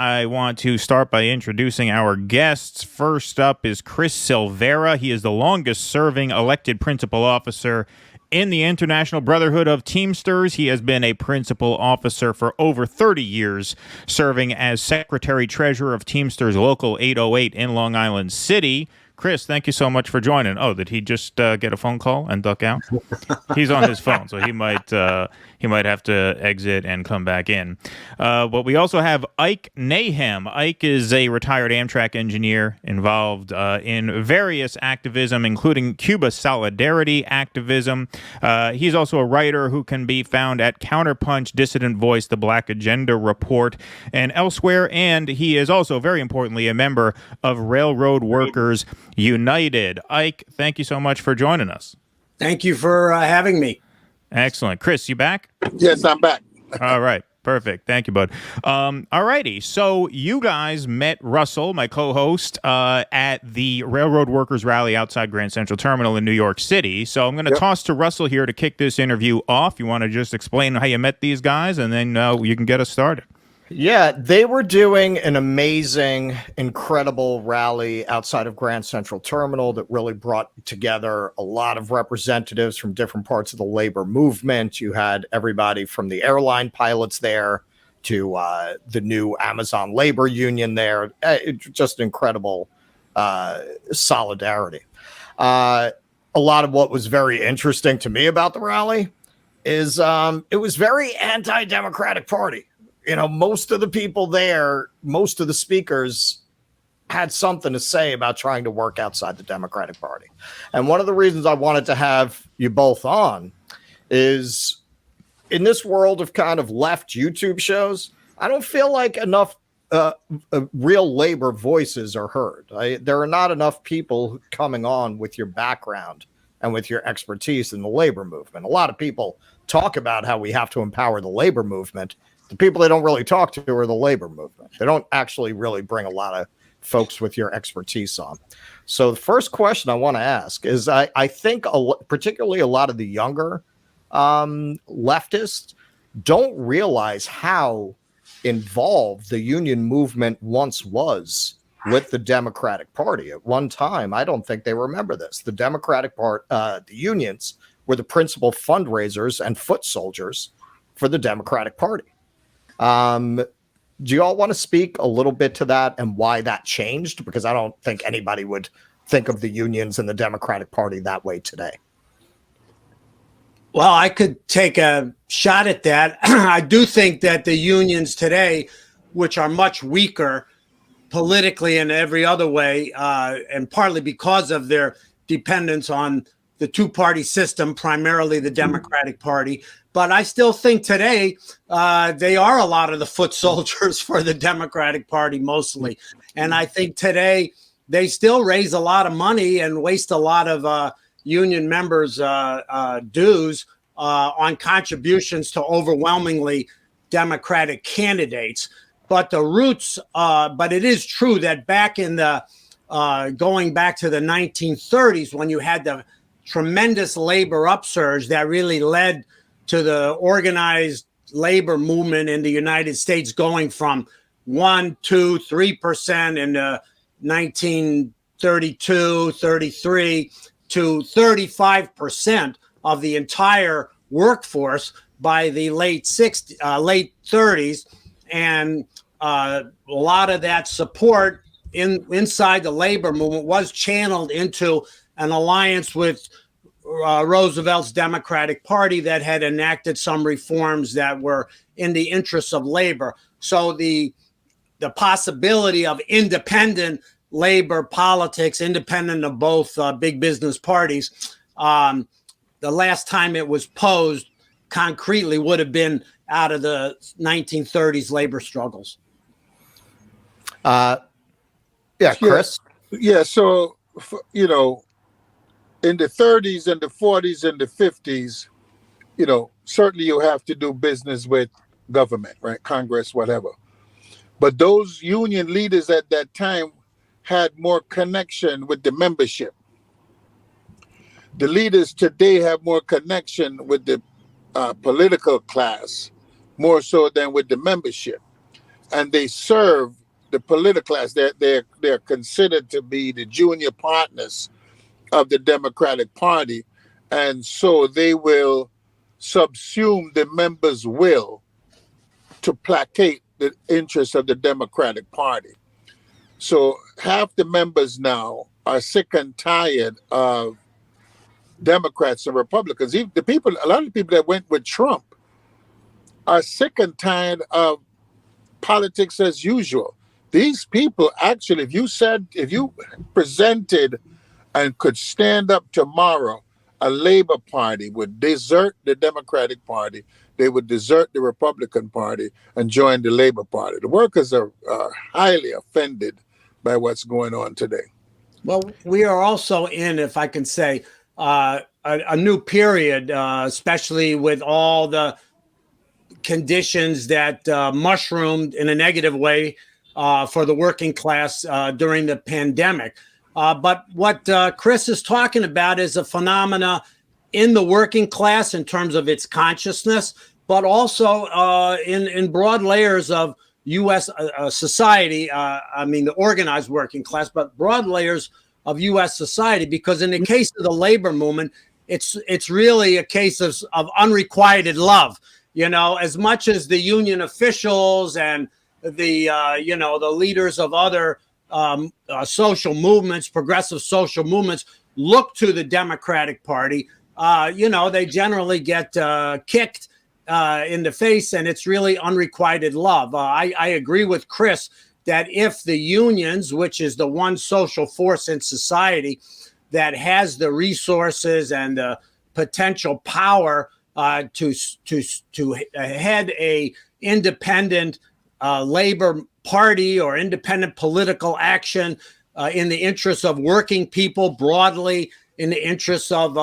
I want to start by introducing our guests. First up is Chris Silvera. He is the longest-serving elected principal officer in the International Brotherhood of Teamsters. He has been a principal officer for over 30 years, serving as Secretary-Treasurer of Teamsters Local 808 in Long Island City. Chris, thank you so much for joining. Oh, did he just get a phone call and duck out? He's on his phone, so he might have to exit and come back in. But we also have Ike Nahem. Ike is a retired Amtrak engineer involved in various activism, including Cuba solidarity activism. He's also a writer who can be found at Counterpunch, Dissident Voice, The Black Agenda Report, and elsewhere. And he is also, very importantly, a member of Railroad Workers United. Ike, thank you so much for joining us. Thank you for having me. Excellent. Chris, you back? Yes, I'm back. All right. Perfect. Thank you, bud. All righty. So you guys met Russell, my co-host, at the Railroad Workers Rally outside Grand Central Terminal in New York City. So I'm going to toss to Russell here to kick this interview off. You want to just explain how you met these guys, and then you can get us started. Yeah, they were doing an amazing, incredible rally outside of Grand Central Terminal that really brought together a lot of representatives from different parts of the labor movement. You had everybody from the airline pilots there to the new Amazon labor union there. Just incredible solidarity. A lot of what was very interesting to me about the rally is it was very anti-democratic party. You know, most of the people there, most of the speakers had something to say about trying to work outside the Democratic Party. And one of the reasons I wanted to have you both on is in this world of kind of left YouTube shows, I don't feel like enough real labor voices are heard. There are not enough people coming on with your background and with your expertise in the labor movement. A lot of people talk about how we have to empower the labor movement. The people they don't really talk to are the labor movement. They don't actually really bring a lot of folks with your expertise on. So the first question I want to ask is, I think particularly a lot of the younger leftists don't realize how involved the union movement once was with the Democratic Party. At one time, I don't think they remember this. The Democratic Party, the unions were the principal fundraisers and foot soldiers for the Democratic Party. Do you all want to speak a little bit to that and why that changed? Because I don't think anybody would think of the unions and the Democratic Party that way today. Well, I could take a shot at that. I do think that the unions today, which are much weaker politically and every other way, and partly because of their dependence on the two-party system, primarily the Democratic Party. But I still think today they are a lot of the foot soldiers for the Democratic Party mostly. And I think today they still raise a lot of money and waste a lot of union members' dues on contributions to overwhelmingly Democratic candidates. But the roots, but it is true that back in the, going back to the 1930s, when you had the tremendous labor upsurge that really led to the organized labor movement in the United States going from 1%, 2%, 3% in 1932, 33 to 35% of the entire workforce by the late 30s. And a lot of that support inside the labor movement was channeled into an alliance with Roosevelt's Democratic Party that had enacted some reforms that were in the interests of labor. So the possibility of independent labor politics, independent of both big business parties, the last time it was posed concretely would have been out of the 1930s labor struggles. Yeah, Chris? Yeah, so, you know, in the 30s and the 40s and the 50s, you know, certainly you have to do business with government, right? Congress, whatever. But those union leaders at that time had more connection with the membership. The leaders today have more connection with the political class, more so than with the membership. and they serve the political class. They're considered to be the junior partners of the Democratic Party, and so they will subsume the members' will to placate the interests of the Democratic Party. So half the members now are sick and tired of Democrats and Republicans. Even a lot of the people that went with Trump are sick and tired of politics as usual. These people actually, if you presented and could stand up tomorrow, a Labor Party would desert the Democratic Party, they would desert the Republican Party and join the Labor Party. The workers are highly offended by what's going on today. Well, we are also in, if I can say, a new period, especially with all the conditions that mushroomed in a negative way for the working class during the pandemic. But what Chris is talking about is a phenomena in the working class in terms of its consciousness, but also in broad layers of U.S. Society. I mean, the organized working class, but broad layers of U.S. society, because in the case of the labor movement, it's really a case of unrequited love. You know, as much as the union officials and the leaders of other social movements, progressive social movements, look to the Democratic Party, they generally get kicked in the face, and it's really unrequited love. I agree with Chris that if the unions, which is the one social force in society that has the resources and the potential power to head a independent labor party or independent political action in the interests of working people broadly, in the interests of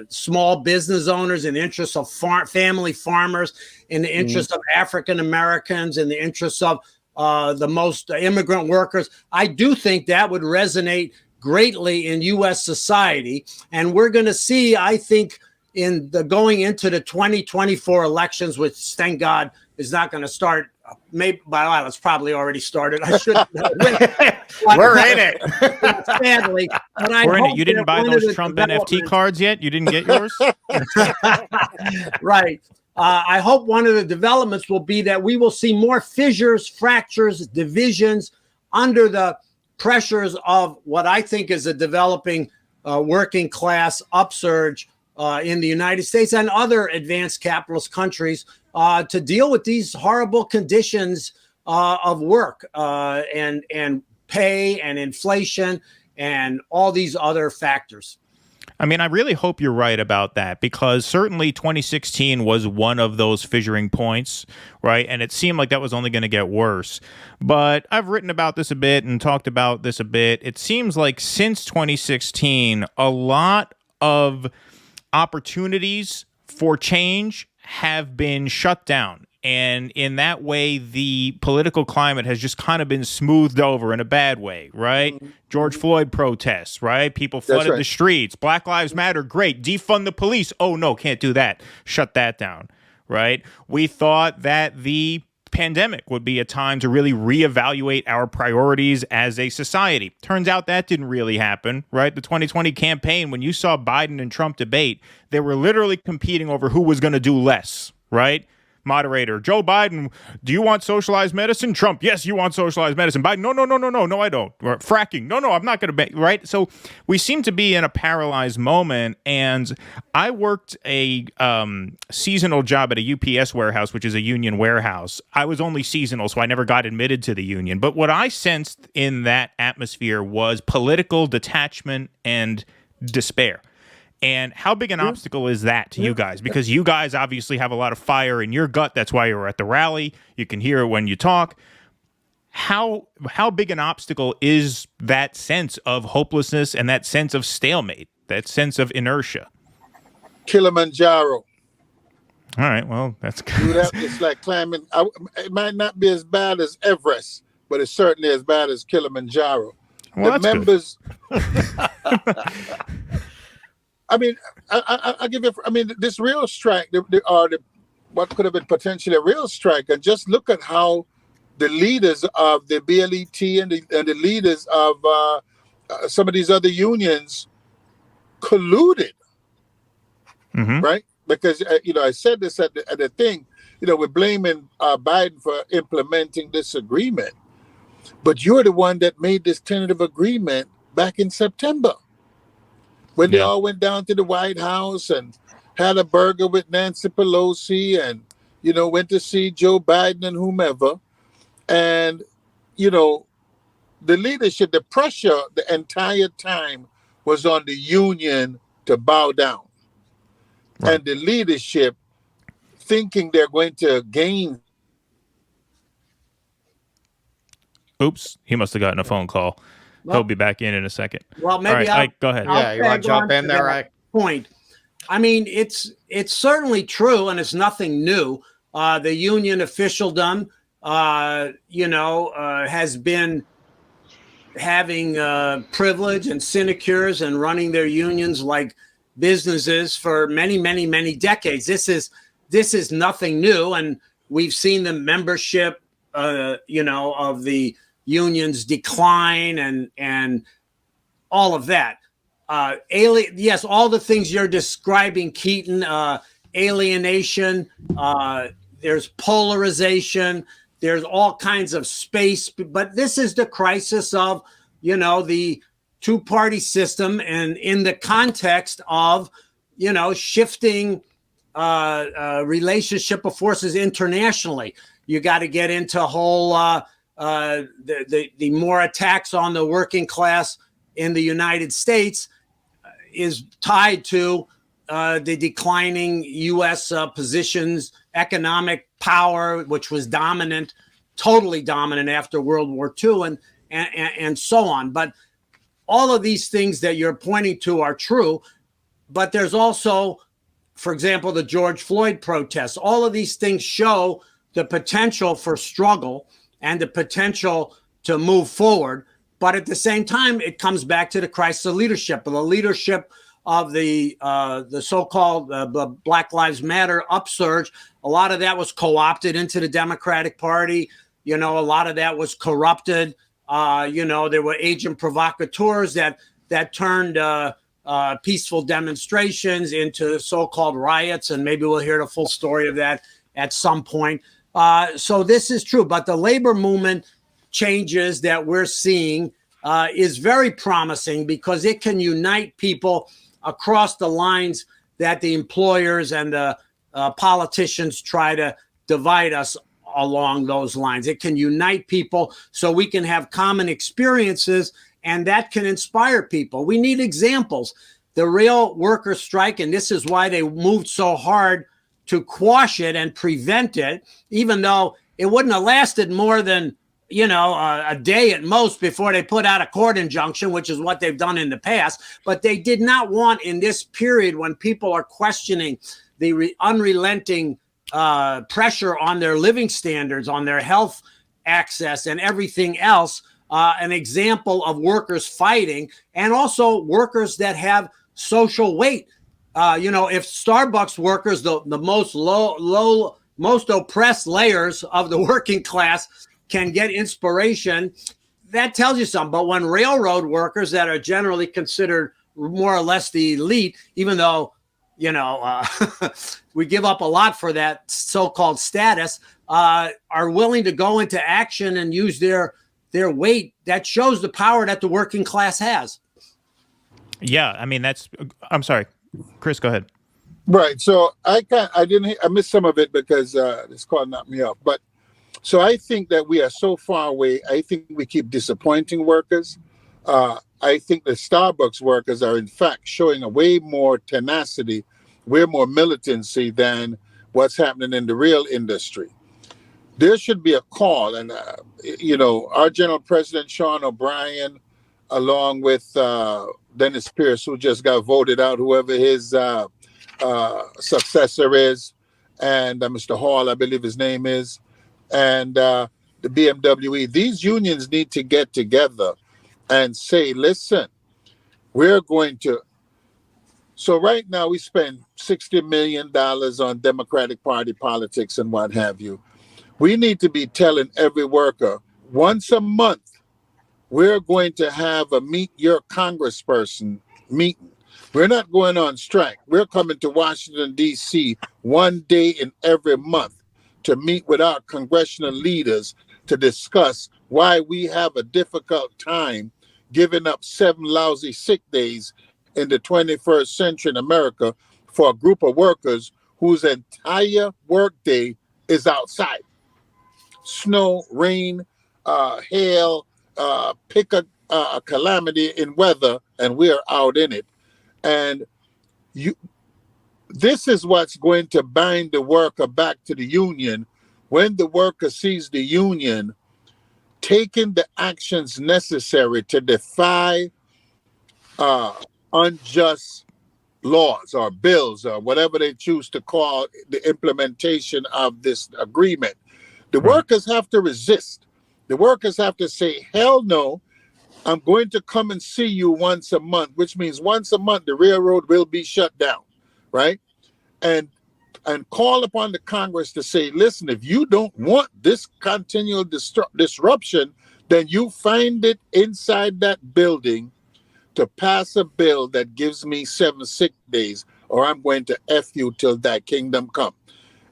small business owners, in the interests of family farmers, in the interests of African Americans, in the interests of the most immigrant workers. I do think that would resonate greatly in U.S. society. And we're going to see, I think, in the going into the 2024 elections, which thank God is not going to start. Maybe it's probably already started. I should. We're in it. Sadly, but we're in it. You didn't buy those Trump NFT cards yet? You didn't get yours? Right. I hope one of the developments will be that we will see more fissures, fractures, divisions under the pressures of what I think is a developing working class upsurge in the United States and other advanced capitalist countries to deal with these horrible conditions of work and pay and inflation and all these other factors. I mean, I really hope you're right about that, because certainly 2016 was one of those fissuring points, right? And it seemed like that was only going to get worse. But I've written about this a bit and talked about this a bit. It seems like since 2016, a lot of opportunities for change have been shut down. And in that way, the political climate has just kind of been smoothed over in a bad way, right? Mm-hmm. George Floyd protests, right? People flooded the streets. Black Lives Matter, great. Defund the police. Oh, no, can't do that. Shut that down, right? We thought that the pandemic would be a time to really reevaluate our priorities as a society. Turns out that didn't really happen, right? The 2020 campaign, when you saw Biden and Trump debate, they were literally competing over who was going to do less, right? Moderator, Joe Biden, do you want socialized medicine? Trump, yes, you want socialized medicine. Biden, no, I don't. Or fracking, no, I'm not going to be, right? So we seem to be in a paralyzed moment, and I worked a seasonal job at a UPS warehouse, which is a union warehouse. I was only seasonal, so I never got admitted to the union. But what I sensed in that atmosphere was political detachment and despair. And how big an obstacle is that to you guys? Because you guys obviously have a lot of fire in your gut. That's why you were at the rally. You can hear it when you talk. How big an obstacle is that sense of hopelessness and that sense of stalemate, that sense of inertia? Kilimanjaro. All right, well, that's good. It's like climbing. It might not be as bad as Everest, but it's certainly as bad as Kilimanjaro. Well, the members... I mean, I'll give you. I mean, this real strike. The what could have been potentially a real strike. And just look at how the leaders of the BLET and the leaders of some of these other unions colluded, right? Because, I said this at the thing, we're blaming Biden for implementing this agreement. But you're the one that made this tentative agreement back in September when they all went down to the White House and had a burger with Nancy Pelosi and, went to see Joe Biden and whomever. And, the leadership, the pressure the entire time was on the union to bow down. Right. And the leadership thinking they're going to gain. Oops, he must have gotten a phone call. He'll be back in a second. Well, maybe Ike, go ahead. Yeah, you want to jump in there, Ike? Point. I mean, it's certainly true, and it's nothing new. The union officialdom, has been having privilege and sinecures and running their unions like businesses for many, many, many decades. This is nothing new, and we've seen the membership, of the unions decline and all of that. Yes, all the things you're describing, Keaton. Alienation. There's polarization. There's all kinds of space, but this is the crisis of, the two-party system, and in the context of, shifting relationship of forces internationally. You got to get into whole the more attacks on the working class in the United States is tied to the declining U.S. Positions, economic power, which was totally dominant after World War II, and so on. But all of these things that you're pointing to are true. But there's also, for example, the George Floyd protests. All of these things show the potential for struggle and the potential to move forward. But at the same time, it comes back to the crisis of leadership. The leadership of the so-called Black Lives Matter upsurge, a lot of that was co-opted into the Democratic Party. A lot of that was corrupted. There were agent provocateurs that turned peaceful demonstrations into so-called riots, and maybe we'll hear the full story of that at some point. So this is true, but the labor movement changes that we're seeing is very promising because it can unite people across the lines that the employers and the politicians try to divide us along those lines. It can unite people so we can have common experiences, and that can inspire people. We need examples. The real worker strike, and this is why they moved so hard to quash it and prevent it, even though it wouldn't have lasted more than, a day at most before they put out a court injunction, which is what they've done in the past. But they did not want, in this period when people are questioning the unrelenting pressure on their living standards, on their health access and everything else, an example of workers fighting, and also workers that have social weight. If Starbucks workers, the most oppressed layers of the working class, can get inspiration, that tells you something. But when railroad workers that are generally considered more or less the elite, even though, we give up a lot for that so-called status, are willing to go into action and use their weight, that shows the power that the working class has. Yeah, I mean, I'm sorry. Chris, go ahead. Right. So I missed some of it because this call knocked me off. But so I think that we are so far away. I think we keep disappointing workers. I think the Starbucks workers are in fact showing a way more tenacity, way more militancy than what's happening in the real industry. There should be a call, and our General President Sean O'Brien, along with Dennis Pierce, who just got voted out, whoever his successor is, and Mr. Hall, I believe his name is, and the BMWE. These unions need to get together and say, listen, we're going to So right now we spend $60 million on Democratic Party politics and what have you. We need to be telling every worker once a month, we're going to have a meet your congressperson meeting. We're not going on strike. We're coming to Washington, D.C. one day in every month to meet with our congressional leaders to discuss why we have a difficult time giving up 7 lousy sick days in the 21st century in America for a group of workers whose entire workday is outside. Snow, rain, hail, pick a calamity in weather, and we're out in it. And this is what's going to bind the worker back to the union when the worker sees the union taking the actions necessary to defy unjust laws or bills or whatever they choose to call the implementation of this agreement. The workers have to resist. The workers have to say, hell no, I'm going to come and see you once a month, which means once a month the railroad will be shut down, right? And call upon the Congress to say, listen, if you don't want this continual disruption, then you find it inside that building to pass a bill that gives me 7 sick days, or I'm going to F you till that kingdom come.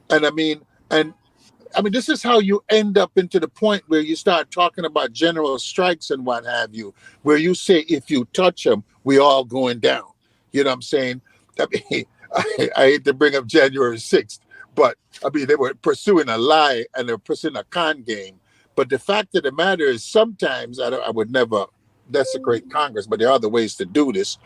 And I mean, this is how you end up into the point where you start talking about general strikes and what have you, where you say, if you touch them, we all going down. You know what I'm saying? I mean, I hate to bring up January 6th, but I mean, they were pursuing a lie and they're pursuing a con game. But the fact of the matter is sometimes, I would never desecrate Congress, but there are other ways to do this.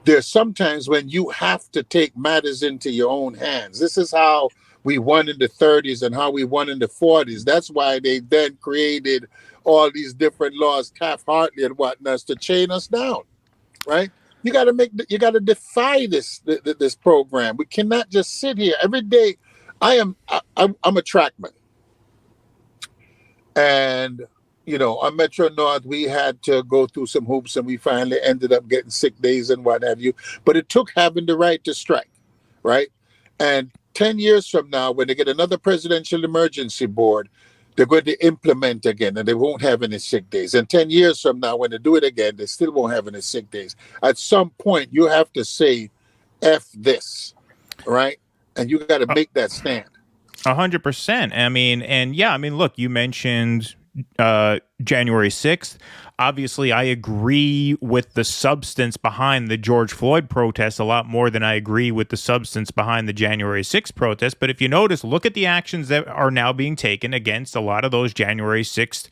There's sometimes when you have to take matters into your own hands. This is how we won in the 30s and how we won in the 40s. That's why they then created all these different laws, Taft-Hartley and whatnot, to chain us down, right? You got to defy this program. We cannot just sit here every day. I'm a trackman, and on Metro North we had to go through some hoops, and we finally ended up getting sick days and what have you. But it took having the right to strike, right? And 10 years from now, when they get another presidential emergency board, they're going to implement again, and they won't have any sick days. And 10 years from now, when they do it again, they still won't have any sick days. At some point, you have to say, F this, right? And you got to make that stand. 100%. I mean, look, you mentioned January 6th. Obviously, I agree with the substance behind the George Floyd protest a lot more than I agree with the substance behind the January 6th protest. But if you notice, look at the actions that are now being taken against a lot of those January 6th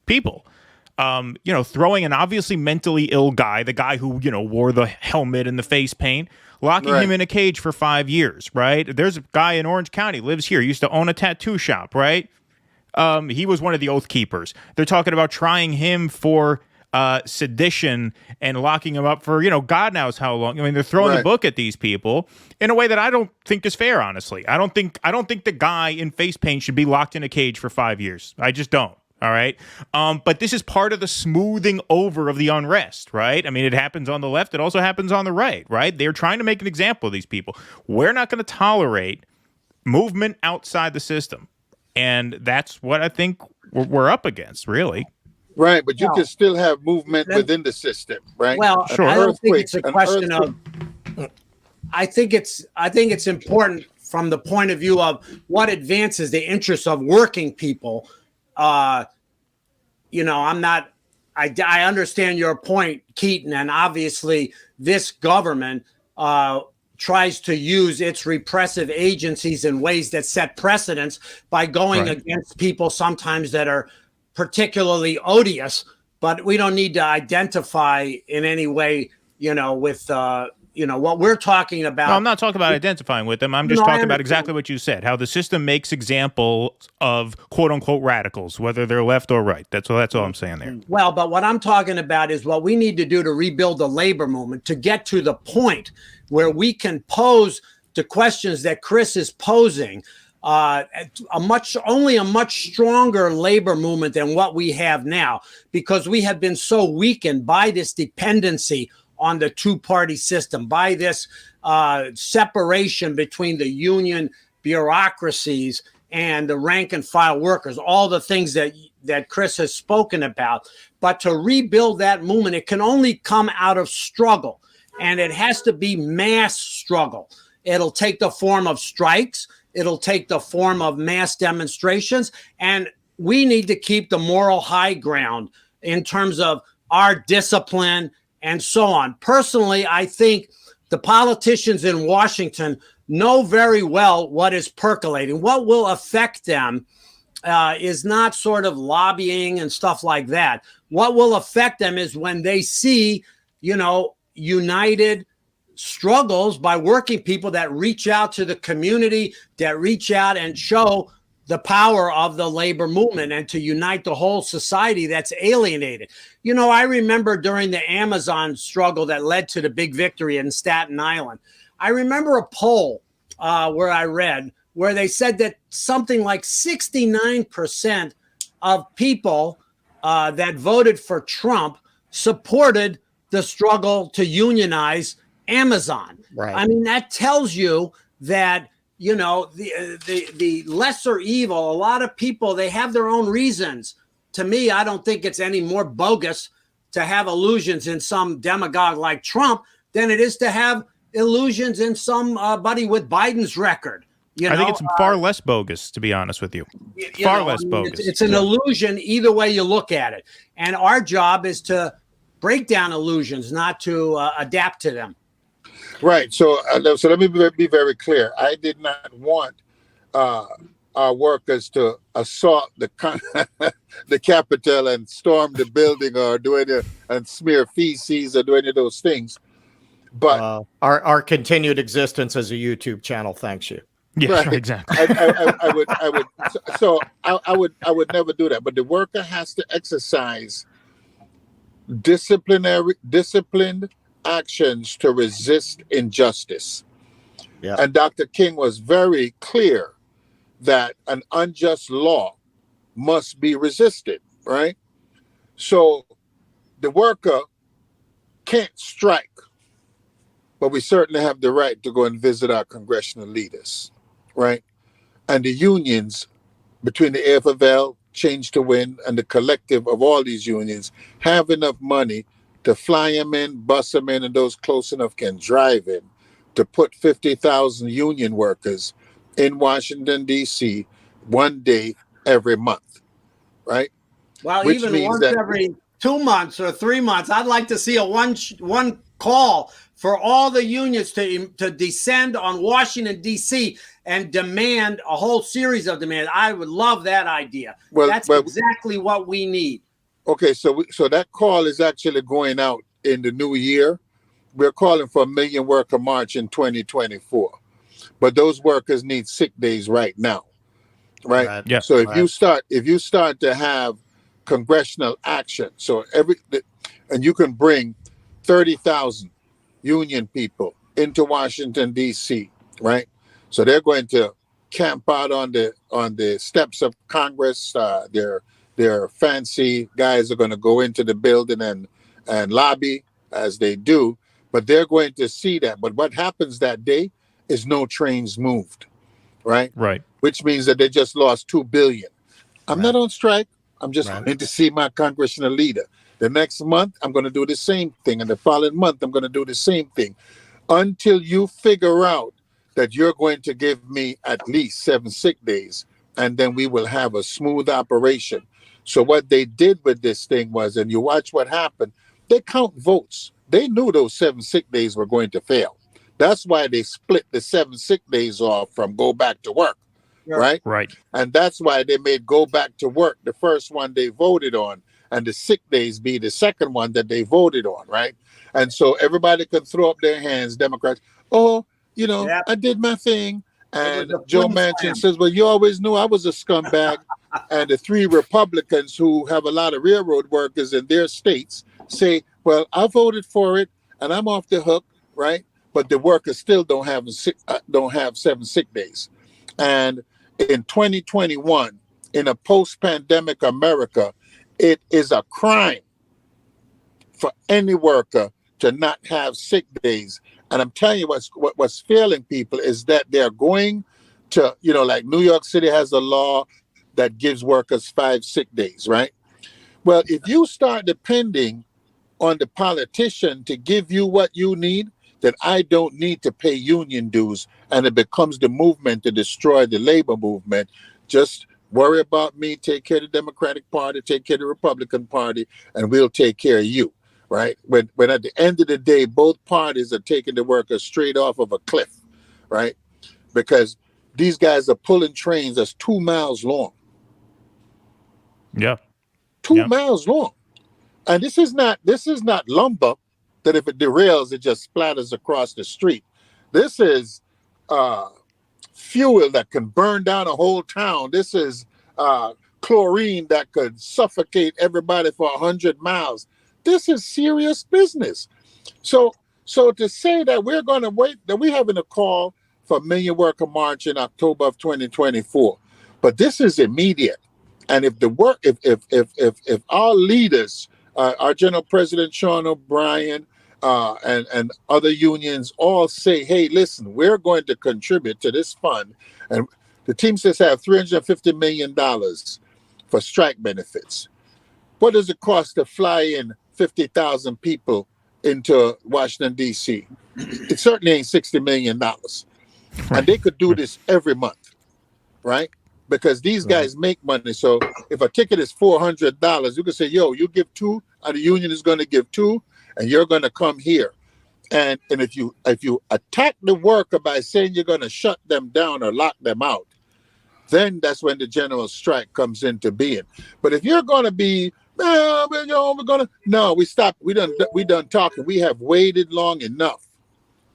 people. Throwing an obviously mentally ill guy, the guy who, wore the helmet and the face paint, locking him in a cage for 5 years, right? There's a guy in Orange County, lives here, used to own a tattoo shop, right? He was one of the Oath Keepers. They're talking about trying him for sedition and locking him up for, God knows how long. I mean, they're throwing the book at these people in a way that I don't think is fair, honestly. I don't think the guy in face paint should be locked in a cage for 5 years. I just don't. All right. But this is part of the smoothing over of the unrest, right? I mean, it happens on the left. It also happens on the right, right? They're trying to make an example of these people. We're not going to tolerate movement outside the system. And that's what I think we're up against, really. Right. But you can still have movement within the system, right? Well, sure. I don't think it's a question of, I think it's important from the point of view of what advances the interests of working people. I understand your point, Keaton, and obviously this government tries to use its repressive agencies in ways that set precedents by going against people sometimes that are particularly odious, but we don't need to identify in any way, with what we're talking about. No, I'm not talking about identifying with them. I'm just talking about exactly what you said, how the system makes examples of quote unquote radicals, whether they're left or right. That's all I'm saying there. Well, but what I'm talking about is what we need to do to rebuild the labor movement, to get to the point where we can pose the questions that Chris is posing, a much stronger labor movement than what we have now, because we have been so weakened by this dependency on the two-party system, by this separation between the union bureaucracies and the rank and file workers, all the things that Chris has spoken about. But to rebuild that movement, it can only come out of struggle, and it has to be mass struggle. It'll take the form of strikes. It'll take the form of mass demonstrations. And we need to keep the moral high ground in terms of our discipline and so on. Personally, I think the politicians in Washington know very well what is percolating. What will affect them is not sort of lobbying and stuff like that. What will affect them is when they see, united struggles by working people that reach out to the community, that reach out and show the power of the labor movement and to unite the whole society that's alienated. I remember during the Amazon struggle that led to the big victory in Staten Island, I remember a poll where I read where they said that something like 69% of people that voted for Trump supported the struggle to unionize Amazon. Right. I mean, that tells you that, the lesser evil, a lot of people, they have their own reasons. To me, I don't think it's any more bogus to have illusions in some demagogue like Trump than it is to have illusions in somebody with Biden's record. I think it's far less bogus, to be honest with you. Far less bogus. It's an illusion either way you look at it. And our job is to break down illusions, not to adapt to them. Right. So let me be very clear. I did not want our workers to assault the Capitol and storm the building or and smear feces or do any of those things. But our continued existence as a YouTube channel thanks you. Yeah, right. Exactly. I would never do that. But the worker has to exercise disciplined actions to resist injustice. Yeah. And Dr. King was very clear that an unjust law must be resisted, right? So the worker can't strike, but we certainly have the right to go and visit our congressional leaders, right? And the unions between the AFL, Change to Win, and the collective of all these unions have enough money to fly them in, bus them in, and those close enough can drive in to put 50,000 union workers in Washington, D.C. one day every month, right? Well, Which even means once that every 2 months or 3 months. I'd like to see a one call for all the unions to descend on Washington, D.C. and demand a whole series of demands. I would love that idea. That's exactly what we need. Okay, so that call is actually going out in the new year. We're calling for a million worker march in 2024, but those workers need sick days right now, right? Yeah. So if you start to have congressional action, and you can bring 30,000 union people into Washington D.C., right? So they're going to camp out on the steps of Congress. Their fancy guys are going to go into the building and lobby as they do, but they're going to see that. But what happens that day is no trains moved, right? Right. Which means that they just lost $2 billion. I'm not on strike. I'm just going to see my congressional leader. The next month, I'm going to do the same thing. And the following month, I'm going to do the same thing until you figure out that you're going to give me at least 7 sick days, and then we will have a smooth operation. So what they did with this thing was, and you watch what happened, they count votes. They knew those 7 sick days were going to fail. That's why they split the 7 sick days off from go back to work, right? Right. And that's why they made go back to work the first one they voted on, and the sick days be the second one that they voted on, right? And so everybody can throw up their hands, Democrats, I did my thing. And Joe Manchin says, well, you always knew I was a scumbag. And the 3 Republicans who have a lot of railroad workers in their states say, well, I voted for it and I'm off the hook, right? But the workers still don't have 7 sick days. And in 2021, in a post-pandemic America, it is a crime for any worker to not have sick days. And I'm telling you what's failing people is that they're going to, like New York City has a law that gives workers 5 sick days, right? Well, if you start depending on the politician to give you what you need, then I don't need to pay union dues, and it becomes the movement to destroy the labor movement. Just worry about me, take care of the Democratic Party, take care of the Republican Party, and we'll take care of you, right? When at the end of the day, both parties are taking the workers straight off of a cliff, right? Because these guys are pulling trains that's 2 miles long. Yeah. 2 miles long. And this is not lumber that if it derails, it just splatters across the street. This is fuel that can burn down a whole town. This is chlorine that could suffocate everybody for 100 miles. This is serious business. So to say that we're going to wait, that we're having a call for a Million Worker March in October of 2024, but this is immediate. And if our leaders, our General President Sean O'Brien, and other unions all say, hey, listen, we're going to contribute to this fund. And the Teamsters have $350 million for strike benefits. What does it cost to fly in 50,000 people into Washington, D.C.? It certainly ain't $60 million. And they could do this every month, right? Because these guys make money. So if a ticket is $400, you can say, yo, you give 2, and the union is going to give 2, and you're going to come here. And if you attack the worker by saying you're going to shut them down or lock them out, then that's when the general strike comes into being. But if you're going to be, we stop. We done talking. We have waited long enough.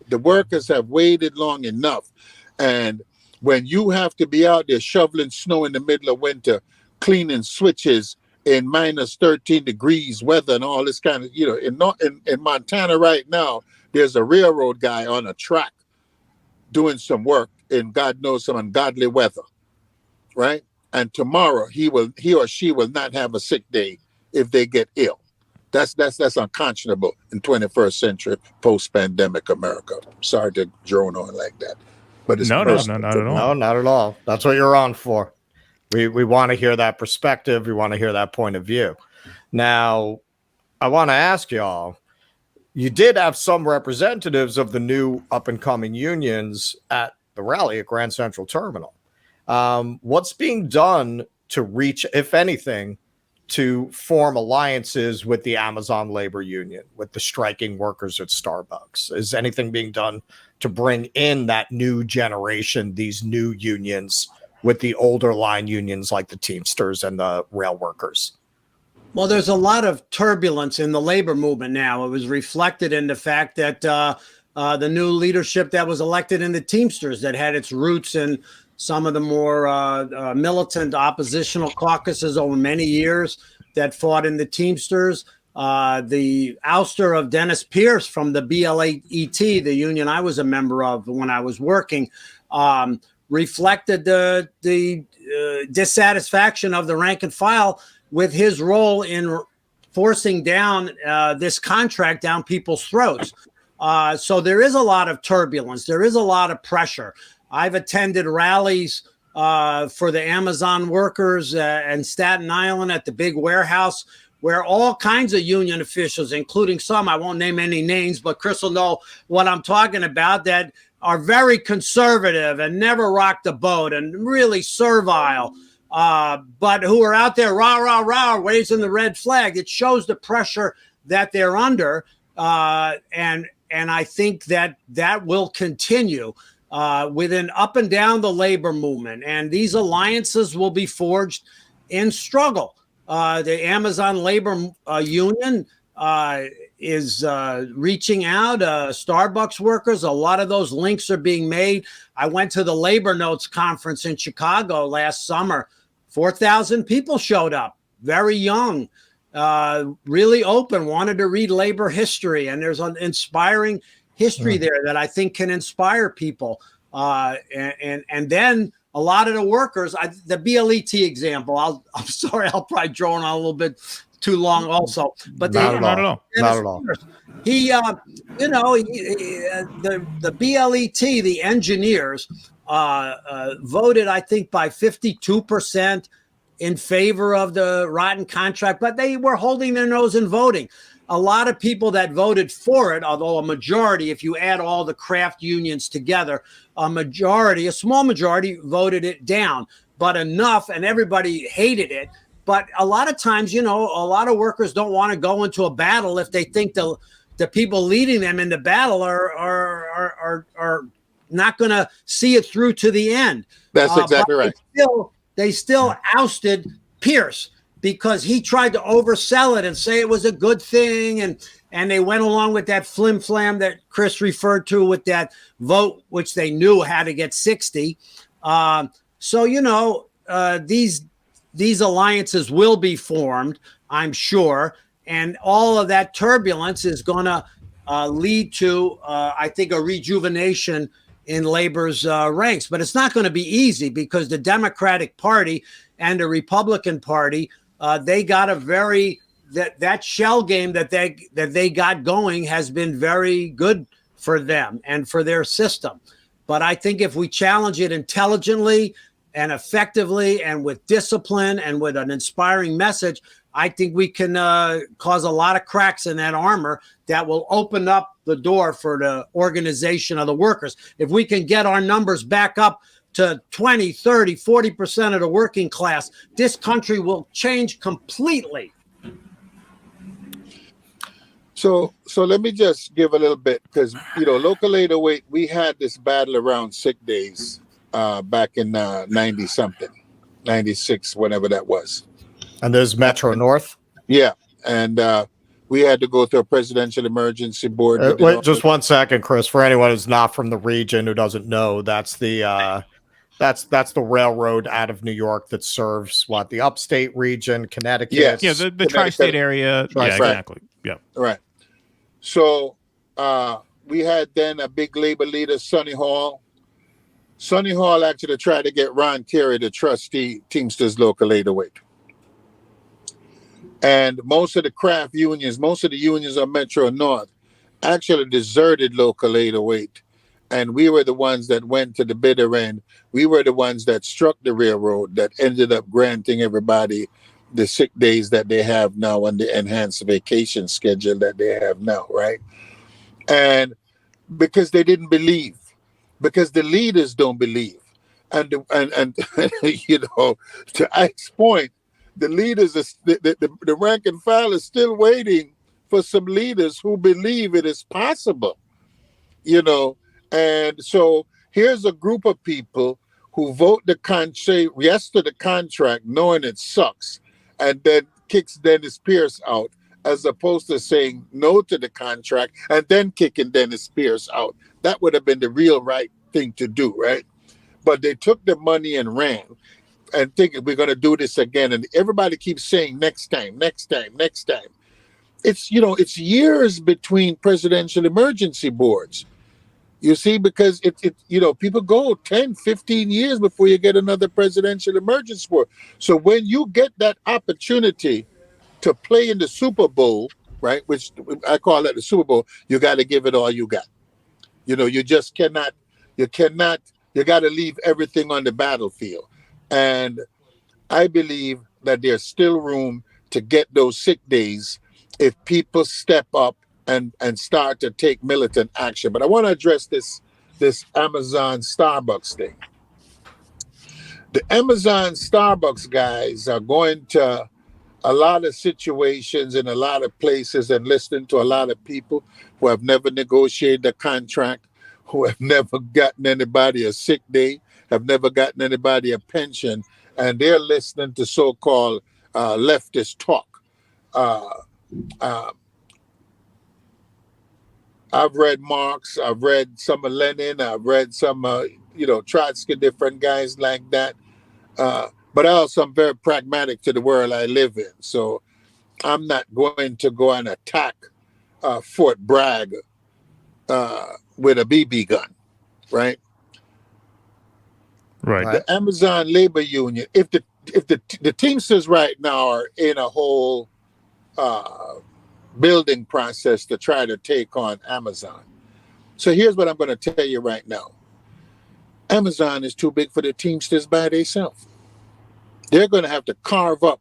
The workers have waited long enough. And when you have to be out there shoveling snow in the middle of winter, cleaning switches in minus 13 degrees weather and all this kind of, in Montana right now, there's a railroad guy on a track doing some work in God knows some ungodly weather, right? And tomorrow he or she will not have a sick day if they get ill. That's unconscionable in 21st century post-pandemic America. Sorry to drone on like that. But it's no, not at all. No, not at all. That's what you're on for. We want to hear that perspective. We want to hear that point of view. Now, I want to ask y'all, you did have some representatives of the new up-and-coming unions at the rally at Grand Central Terminal. What's being done to reach, if anything, to form alliances with the Amazon labor union, with the striking workers at Starbucks? Is anything being done to bring in that new generation, these new unions, with the older line unions like the Teamsters and the rail workers? Well, there's a lot of turbulence in the labor movement now. It was reflected in the fact that the new leadership that was elected in the Teamsters, that had its roots in some of the more militant oppositional caucuses over many years that fought in the Teamsters. The ouster of Dennis Pierce from the BLET, the union I was a member of when I was working, reflected the dissatisfaction of the rank and file with his role in forcing down this contract down people's throats. So there is a lot of turbulence. There is a lot of pressure. I've attended rallies for the Amazon workers in Staten Island at the big warehouse, where all kinds of union officials, including some, I won't name any names, but Chris will know what I'm talking about, that are very conservative and never rock the boat and really servile, but who are out there rah, rah, rah, raising the red flag. It shows the pressure that they're under. And I think that will continue within up and down the labor movement. And these alliances will be forged in struggle. The Amazon labor union is reaching out. Starbucks workers, a lot of those links are being made. I went to the Labor Notes conference in Chicago last summer. 4,000 people showed up, very young, really open, wanted to read labor history. And there's an inspiring history there that I think can inspire people. And then a lot of the workers, the BLET example, I'm sorry, I'll probably drone on a little bit too long also. But Not at all. Not at all. He, the BLET, the engineers, voted, I think, by 52% in favor of the rotten contract, but they were holding their nose and voting. A lot of people that voted for it, although a majority, if you add all the craft unions together, a small majority voted it down, but enough, and everybody hated it. But a lot of times, a lot of workers don't want to go into a battle if they think the people leading them in the battle are not going to see it through to the end. That's exactly right. They still ousted Pierce because he tried to oversell it and say it was a good thing, and they went along with that flim flam that Chris referred to with that vote, which they knew had to get 60. These alliances will be formed, I'm sure, and all of that turbulence is going to lead to, I think, a rejuvenation in labor's ranks. But it's not going to be easy because the Democratic Party and the Republican Party, they got that shell game that they got going has been very good for them and for their system. But I think if we challenge it intelligently and effectively and with discipline and with an inspiring message, I think we can cause a lot of cracks in that armor that will open up the door for the organization of the workers. If we can get our numbers back up to 20, 30, 40% of the working class, this country will change completely. So let me just give a little bit, because, local 808, we had this battle around sick days back in 90-something, 96, whenever that was. And there's Metro North? Yeah, and we had to go through a presidential emergency board. Wait, just 1 second, Chris. For anyone who's not from the region who doesn't know, that's the railroad out of New York that serves the upstate region, Connecticut. Yes. Yeah, the tri-state area. Yeah, exactly. Yeah. Right. So we had then a big labor leader, Sonny Hall. Sonny Hall actually tried to get Ron Terry to trustee Teamsters Local 808. And most of the craft unions, most of the unions on Metro North actually deserted Local 808. And we were the ones that went to the bitter end. We were the ones that struck the railroad that ended up granting everybody the sick days that they have now and the enhanced vacation schedule that they have now, right? And because they didn't believe, because the leaders don't believe. And to Ike's point, the leaders, the rank and file is still waiting for some leaders who believe it is possible, And so here's a group of people who say yes to the contract, knowing it sucks, and then kicks Dennis Pierce out, as opposed to saying no to the contract and then kicking Dennis Pierce out. That would have been the real right thing to do, right? But they took the money and ran. And thinking we're going to do this again, and everybody keeps saying next time. It's it's years between presidential emergency boards. You see, because people go 10, 15 years before you get another presidential emergency board. So when you get that opportunity to play in the Super Bowl, right, which I call it the Super Bowl, you got to give it all you got. You just cannot. You got to leave everything on the battlefield. And I believe that there's still room to get those sick days if people step up and start to take militant action. But I want to address this Amazon Starbucks thing. The Amazon Starbucks guys are going to a lot of situations in a lot of places and listening to a lot of people who have never negotiated a contract, who have never gotten anybody a sick day, have never gotten anybody a pension, and they're listening to so-called leftist talk. I've read Marx, I've read some of Lenin, I've read some, Trotsky, different guys like that. But also I'm very pragmatic to the world I live in. So I'm not going to go and attack Fort Bragg with a BB gun, right? Right. The Amazon labor union, if the Teamsters right now are in a hole building process to try to take on Amazon. So here's what I'm going to tell you right now. Amazon is too big for the Teamsters by themselves. They're going to have to carve up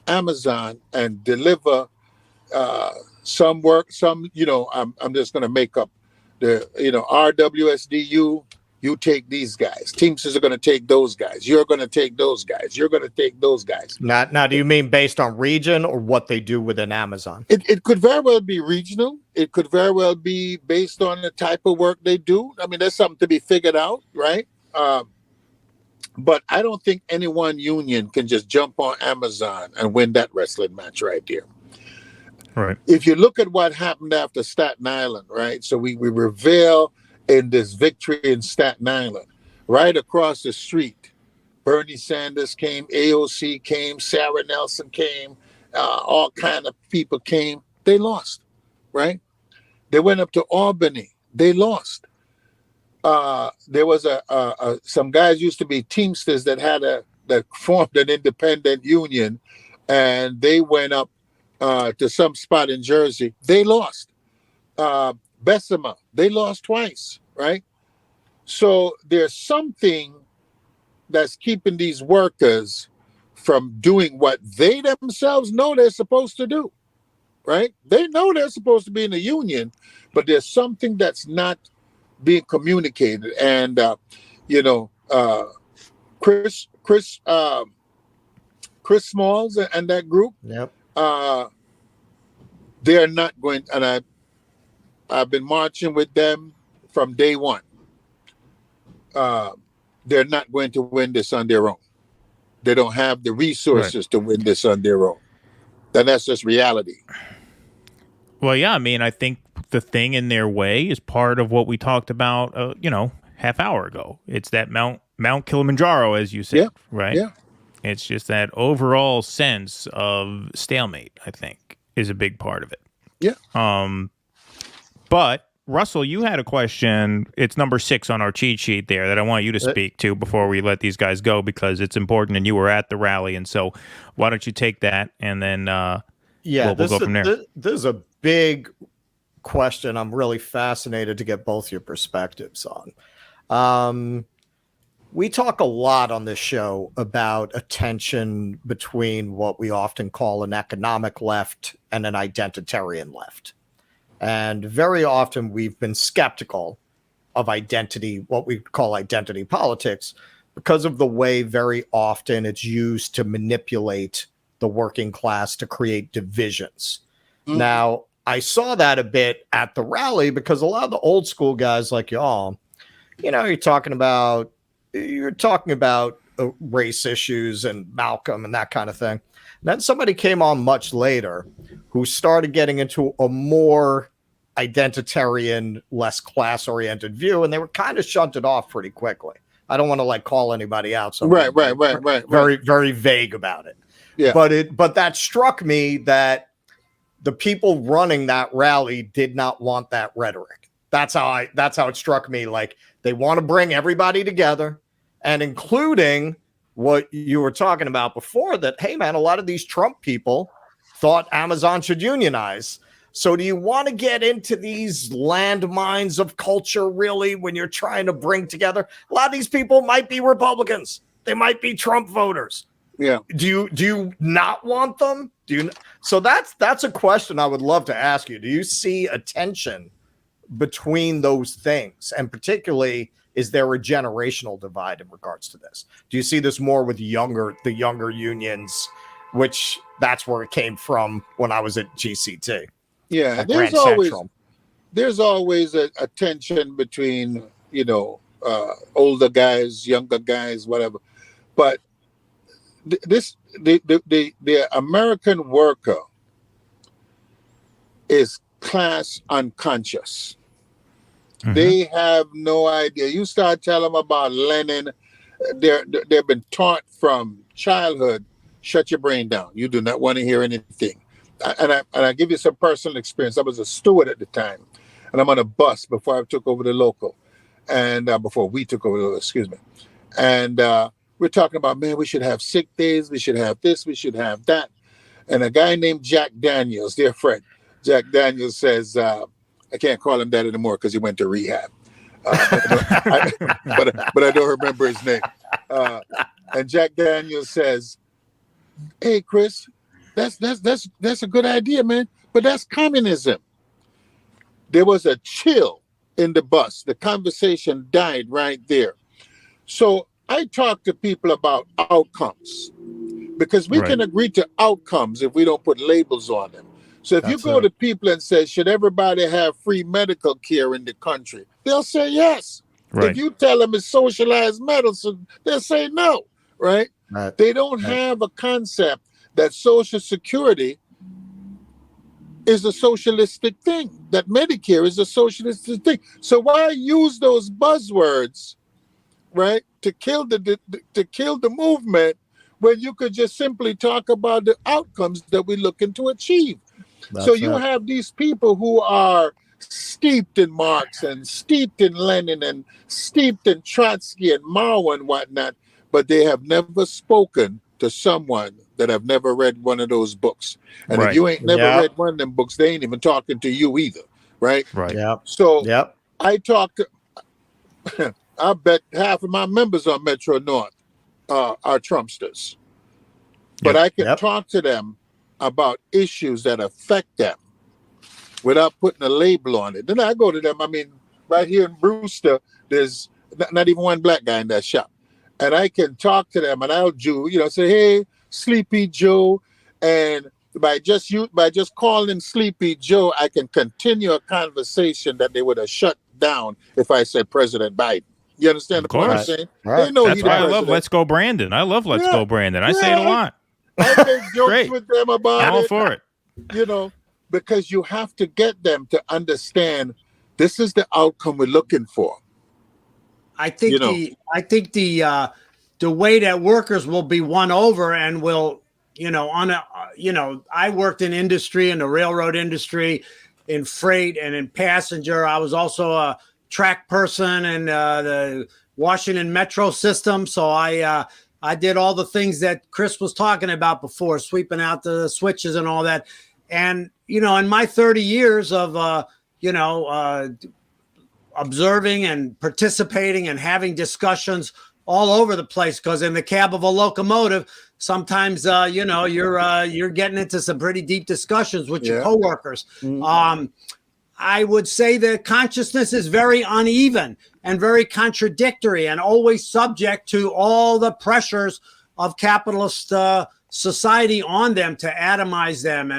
Amazon and deliver some work, I'm just going to make up the, RWSDU, you take these guys. Teamsters are going to take those guys. You're going to take those guys. You're going to take those guys. Now, do you mean based on region or what they do within Amazon? It could very well be regional. It could very well be based on the type of work they do. I mean, there's something to be figured out, right? But I don't think any one union can just jump on Amazon and win that wrestling match right there. Right. If you look at what happened after Staten Island, right? So we reveal in this victory in Staten Island, right across the street, Bernie Sanders came, AOC came, Sarah Nelson came, all kind of people came. They lost, right? They went up to Albany. They lost. There was some guys used to be Teamsters that formed an independent union, and they went up to some spot in Jersey. They lost. Bessemer, they lost twice, right? So there's something that's keeping these workers from doing what they themselves know they're supposed to do, right? They know they're supposed to be in a union, but there's something that's not being communicated. And Chris Smalls and that group, Yep. they're not going, and I've been marching with them from day one. They're not going to win this on their own. They don't have the resources to win this on their own. And that's just reality. Well, yeah, I mean, I think the thing in their way is part of what we talked about, half hour ago. It's that Mount Kilimanjaro, as you said, right? Yeah. It's just that overall sense of stalemate, I think, is a big part of it. Yeah. But Russell, you had a question. It's number 6 on our cheat sheet there that I want you to speak to before we let these guys go, because it's important and you were at the rally. And so why don't you take that and then we'll go from there. This is a big question. I'm really fascinated to get both your perspectives on. We talk a lot on this show about a tension between what we often call an economic left and an identitarian left. And very often we've been skeptical of identity, what we call identity politics, because of the way very often it's used to manipulate the working class to create divisions. Mm-hmm. Now, I saw that a bit at the rally because a lot of the old school guys like y'all, you're talking about race issues and Malcolm and that kind of thing. And then somebody came on much later who started getting into a more identitarian, less class-oriented view, and they were kind of shunted off pretty quickly. I don't want to call anybody out. So right. Very, very vague about it. Yeah. But that struck me that the people running that rally did not want that rhetoric. That's how it struck me. Like, they want to bring everybody together, and including what you were talking about before, that, hey man, a lot of these Trump people thought Amazon should unionize. So do you want to get into these landmines of culture really when you're trying to bring together? A lot of these people might be Republicans. They might be Trump voters. Yeah. Do you not want them? So that's a question I would love to ask you. Do you see a tension between those things? And particularly, is there a generational divide in regards to this? Do you see this more with the younger unions, which that's where it came from when I was at GCT? Yeah, there's always a tension between, older guys, younger guys, whatever. But the American worker is class unconscious. Mm-hmm. They have no idea. You start telling them about Lenin, they've been taught from childhood, shut your brain down. You do not want to hear anything. And I give you some personal experience. I was a steward at the time, and I'm on a bus before I took over the local, and before we took over the local, excuse me. And we're talking about, man, we should have sick days. We should have this. We should have that. And a guy named Jack Daniels, dear friend, Jack Daniels says, I can't call him that anymore because he went to rehab. But I don't remember his name. And Jack Daniels says, "Hey, Chris, that's a good idea, man. But that's communism." There was a chill in the bus. The conversation died right there. So I talk to people about outcomes because we can agree to outcomes if we don't put labels on them. So if you go to people and say, should everybody have free medical care in the country? They'll say yes. If you tell them it's socialized medicine, they'll say no, right? They don't have a concept that Social Security is a socialistic thing, that Medicare is a socialistic thing. So why use those buzzwords, right, to kill the movement when you could just simply talk about the outcomes that we're looking to achieve? So you have these people who are steeped in Marx and steeped in Lenin and steeped in Trotsky and Mao and whatnot, but they have never spoken to someone that have never read one of those books. And if you ain't never read one of them books, they ain't even talking to you either, right? So I talk to, I bet half of my members on Metro North are Trumpsters. But I can talk to them about issues that affect them without putting a label on it. Then I go to them, I mean, right here in Brewster, there's not even one black guy in that shop. And I can talk to them and I'll say, hey, Sleepy Joe. And by just calling him Sleepy Joe, I can continue a conversation that they would have shut down if I said President Biden. You understand the point I'm saying? They know That's why I love Let's Go Brandon. I love Let's Go Brandon. I say it a lot. I make jokes with them about I'm all for it. You know, because you have to get them to understand this is the outcome we're looking for. I think the way that workers will be won over and will, I worked in industry, in the railroad industry, in freight and in passenger. I was also a track person in the Washington Metro system. So I did all the things that Chris was talking about before, sweeping out the switches and all that. And, in my 30 years of, observing and participating and having discussions all over the place, because in the cab of a locomotive, sometimes, you're getting into some pretty deep discussions with your coworkers. I would say that consciousness is very uneven and very contradictory and always subject to all the pressures of capitalist society on them to atomize them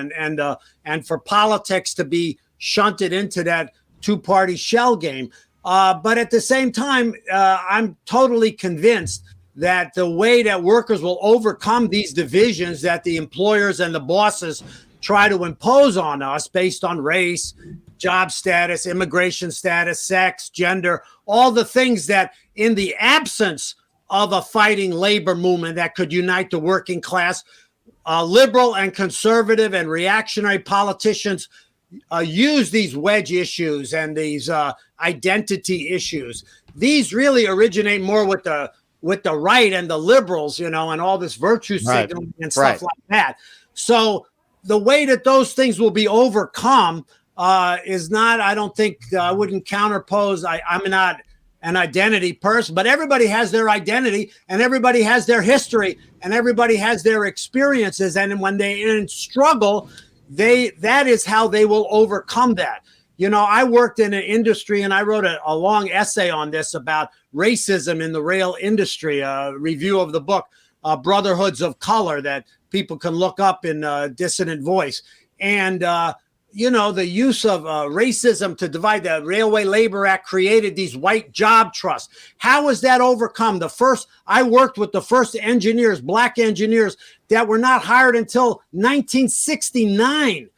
and for politics to be shunted into that two-party shell game. But at the same time, I'm totally convinced that the way that workers will overcome these divisions that the employers and the bosses try to impose on us based on race, job status, immigration status, sex, gender, all the things that in the absence of a fighting labor movement that could unite the working class, liberal and conservative and reactionary politicians use these wedge issues and these identity issues. These really originate more with the right and the liberals, and all this virtue signaling and stuff like that. So the way that those things will be overcome is not, I don't think, I wouldn't counterpose. I'm not an identity person, but everybody has their identity and everybody has their history and everybody has their experiences. And when they're in struggle, that is how they will overcome that. I worked in an industry and I wrote a long essay on this about racism in the rail industry, a review of the book, Brotherhoods of Color, that people can look up in Dissident Voice. And, the use of racism to divide. The Railway Labor Act created these white job trusts. How was that overcome? I worked with the first engineers, black engineers, that were not hired until 1969,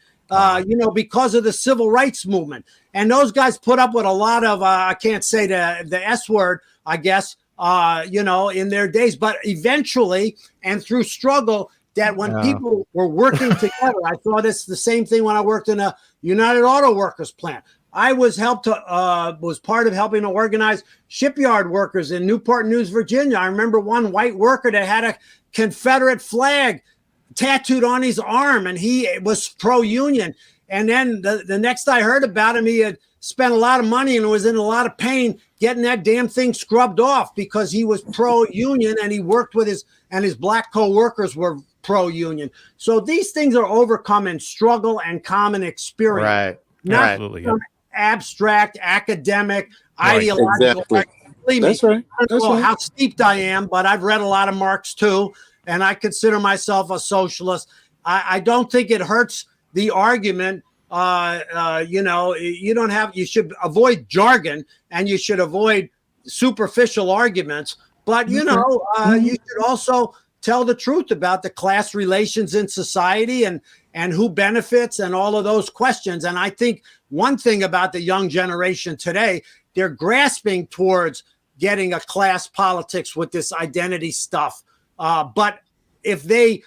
because of the civil rights movement. And those guys put up with a lot of, I can't say the S word, I guess, in their days. But eventually, and through struggle, that when people were working together, I saw this the same thing when I worked in a United Auto Workers plant. I was part of helping to organize shipyard workers in Newport News, Virginia. I remember one white worker that had a Confederate flag tattooed on his arm, and he was pro-union. And then the next I heard about him, he had spent a lot of money and was in a lot of pain getting that damn thing scrubbed off because he was pro-union, and he worked with his black co-workers were pro-union. So these things are overcome in struggle and common experience. Right. Not Absolutely, some abstract, academic, ideological. Exactly. Believe me, That's right. I don't That's know right. how steeped I am, but I've read a lot of Marx too, and I consider myself a socialist. I don't think it hurts the argument. You should avoid jargon, and you should avoid superficial arguments. But you should also tell the truth about the class relations in society and who benefits and all of those questions. And I think one thing about the young generation today, they're grasping towards getting a class politics with this identity stuff. But if they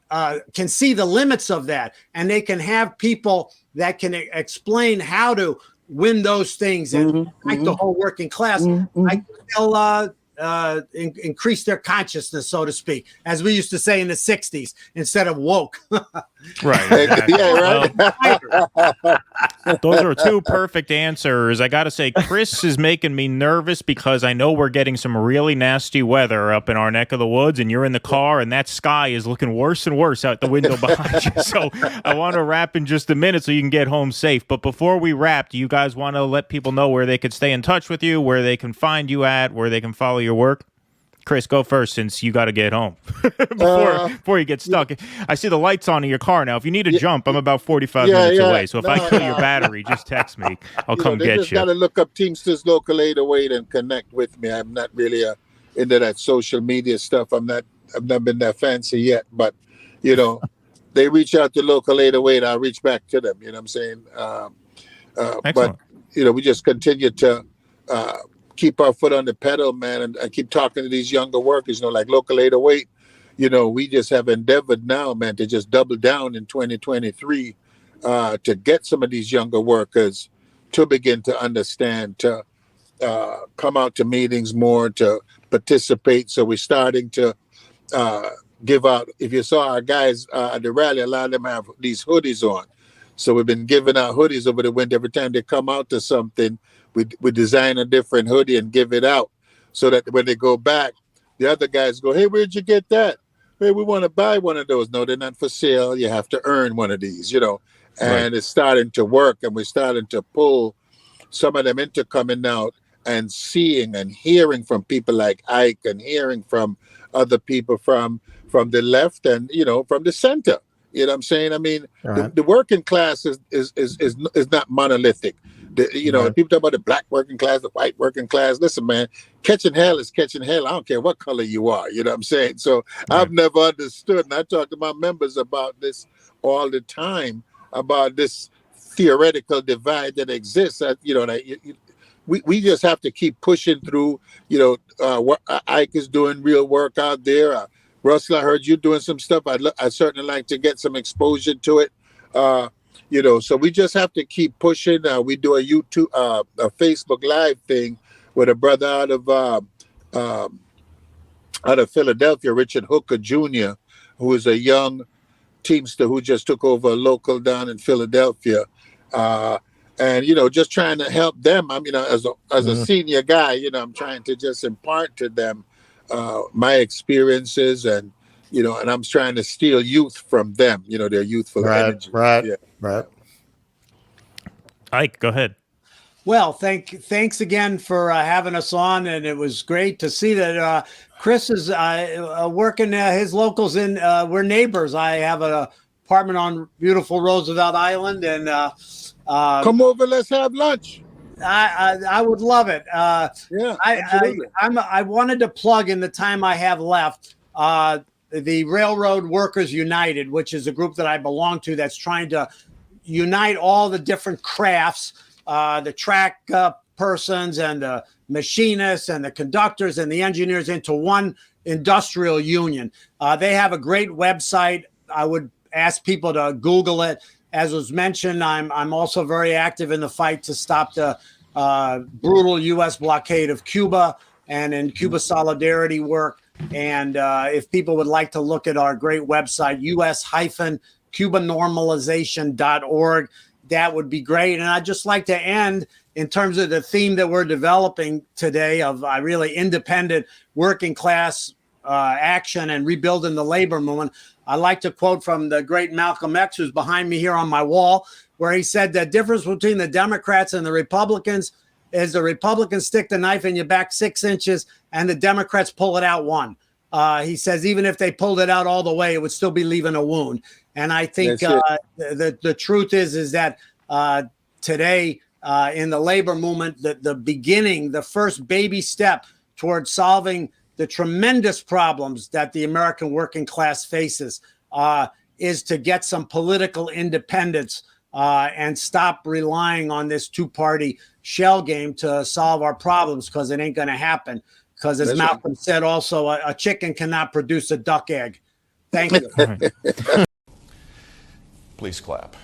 can see the limits of that, and they can have people that can explain how to win those things and fight the whole working class, I think they'll increase their consciousness, so to speak, as we used to say in the 60s, instead of woke. Right. Exactly. Yeah, right. Well, those are two perfect answers. I got to say, Chris is making me nervous because I know we're getting some really nasty weather up in our neck of the woods, and you're in the car, and that sky is looking worse and worse out the window behind you. So I want to wrap in just a minute so you can get home safe. But before we wrap, do you guys want to let people know where they could stay in touch with you, where they can find you at, where they can follow your work? Chris, go first since you got to get home before you get stuck. I see the lights on in your car now. If you need to jump, I'm about 45 minutes away. So if I kill your battery, just text me. I'll come get just you. Got to look up Teamsters Local 808 and connect with me. I'm not really into that social media stuff. I've not been that fancy yet, but they reach out to Local 808. I'll reach back to them. You know what I'm saying? Excellent. But we just continue to keep our foot on the pedal, man, and I keep talking to these younger workers, like Local 808. We just have endeavored now, man, to just double down in 2023 to get some of these younger workers to begin to understand, to come out to meetings more, to participate. So we're starting to give out. If you saw our guys at the rally, a lot of them have these hoodies on. So we've been giving out hoodies over the winter. Every time they come out to something, we design a different hoodie and give it out so that when they go back, the other guys go, hey, where'd you get that? Hey, we want to buy one of those. No, they're not for sale. You have to earn one of these, and Right. It's starting to work, and we're starting to pull some of them into coming out and seeing and hearing from people like Ike and hearing from other people from the left and, from the center. You know what I'm saying? I mean, the working class is not monolithic. People talk about the black working class, the white working class. Listen, man, catching hell is catching hell. I don't care what color you are. You know what I'm saying? So I've never understood, and I talk to my members about this all the time, about this theoretical divide that exists. We just have to keep pushing through. What Ike is doing real work out there. Russell, I heard you doing some stuff. I'd certainly like to get some exposure to it. So we just have to keep pushing. We do a YouTube, a Facebook Live thing with a brother out of Philadelphia, Richard Hooker Jr., who is a young Teamster who just took over a local down in Philadelphia. And just trying to help them. I mean, as a senior guy, I'm trying to just impart to them my experiences, and and I'm trying to steal youth from them. Their youthful energy. Right. Ike, go ahead. Well, thanks again for having us on, and it was great to see that Chris is working his locals in. We're neighbors. I have an apartment on beautiful Roosevelt Island, and come over. Let's have lunch. I would love it. Absolutely. I wanted to plug in the time I have left the Railroad Workers United, which is a group that I belong to that's trying to unite all the different crafts, the track persons and the machinists and the conductors and the engineers into one industrial union. They have a great website. I would ask people to Google it. As was mentioned, I'm also very active in the fight to stop the brutal U.S. blockade of Cuba and in Cuba solidarity work. And if people would like to look at our great website, us-cubanormalization.org, that would be great. And I'd just like to end in terms of the theme that we're developing today of really independent working class action and rebuilding the labor movement. I like to quote from the great Malcolm X, who's behind me here on my wall, where he said the difference between the Democrats and the Republicans is the Republicans stick the knife in your back 6 inches and the Democrats pull it out 1. He says even if they pulled it out all the way, it would still be leaving a wound. And I think the truth is that today in the labor movement, the beginning, the first baby step towards solving the tremendous problems that the American working class faces is to get some political independence and stop relying on this two-party shell game to solve our problems, because it ain't going to happen. Because as Malcolm said also, a chicken cannot produce a duck egg. Thank you. Please clap.